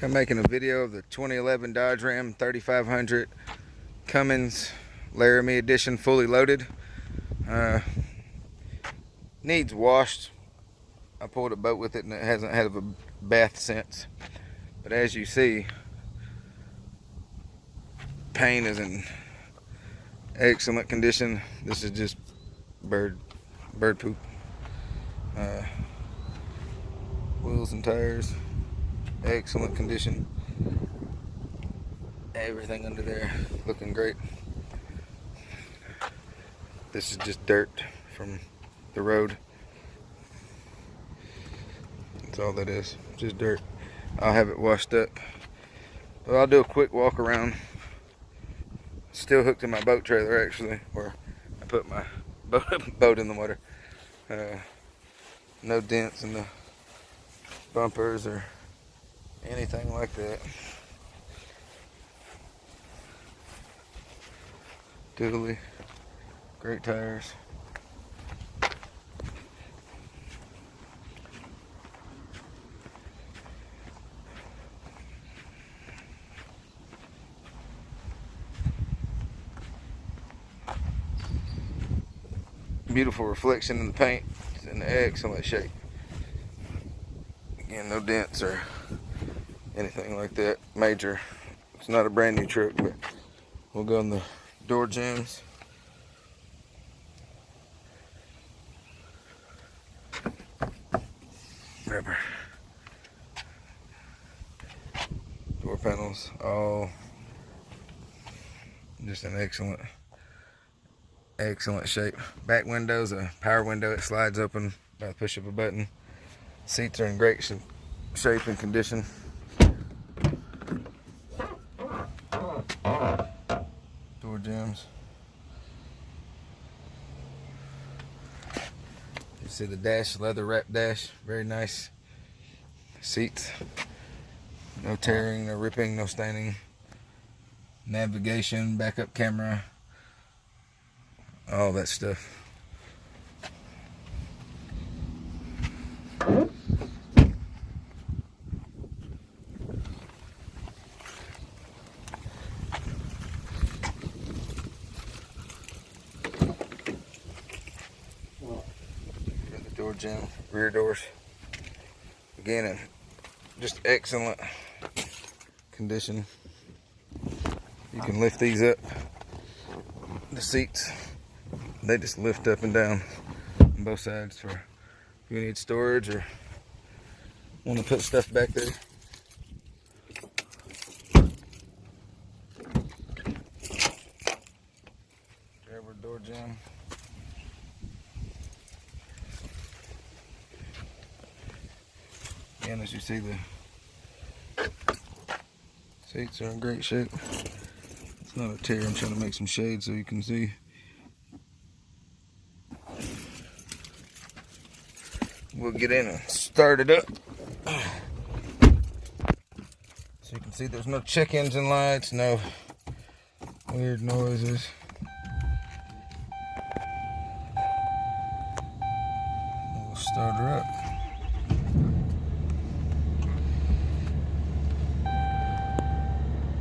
I'm making a video of the 2011 Dodge Ram 3500 Cummins Laramie Edition fully loaded. Needs washed. I pulled a boat with it and it hasn't had a bath since. But as you see, paint is in excellent condition. This is just bird poop. Wheels and tires, excellent condition. Everything under there looking great. This is just dirt from the road. That's all that is, just dirt. I'll have it washed up, but I'll do a quick walk around. Still hooked in my boat trailer, actually, where I put my boat in the water. No dents in the bumpers or anything like that. Diddly, great tires. Beautiful reflection in the paint. It's in excellent shape. Again, no dents or anything like that major. It's not a brand new truck, but we'll go in the door jambs. Rubber. Door panels, all just in excellent shape. Back window's a power window. It slides open by the push of a button. Seats are in great shape and condition. Door jambs. You see the dash, leather wrap dash, very nice. Seats, no tearing, no ripping, no staining. Navigation, backup camera, all that stuff. The door jamb, rear doors. Again, in just excellent condition. You can lift these up. The seats, they just lift up and down on both sides for if you need storage or want to put stuff back there. Driver door jamb. Again, as you see, the seats are in great shape. It's not a tear. I'm trying to make some shade so you can see. We'll get in and start it up. So you can see there's no check engine lights, no weird noises. We'll start her up.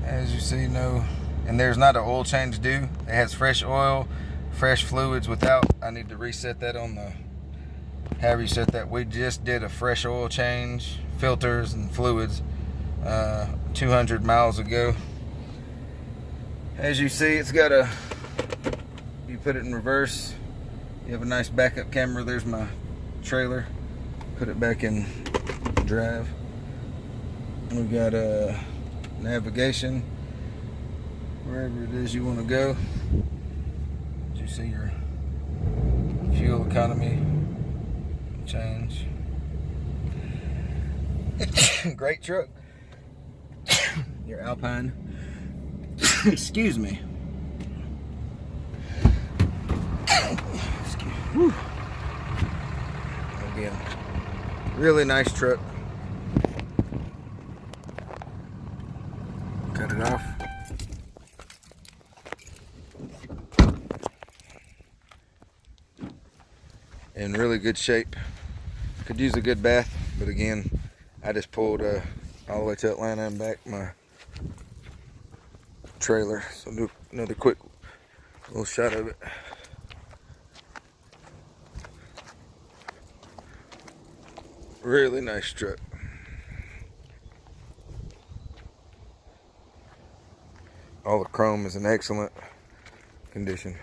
As you see, and there's not an oil change due. It has fresh oil, fresh fluids without. I need to reset that on the, however you set that. We just did a fresh oil change, filters and fluids 200 miles ago. As you see, it's got you put it in reverse, you have a nice backup camera. There's my trailer. Put it back in drive. We've got a navigation, wherever it is you want to go. You see your fuel economy change. Great truck. Your Alpine. Excuse me. Whew. Again, really nice truck. Cut it off. In really good shape. Could use a good bath, but again, I just pulled all the way to Atlanta and back my trailer. So do another quick little shot of it. Really nice truck. All the chrome is in excellent condition.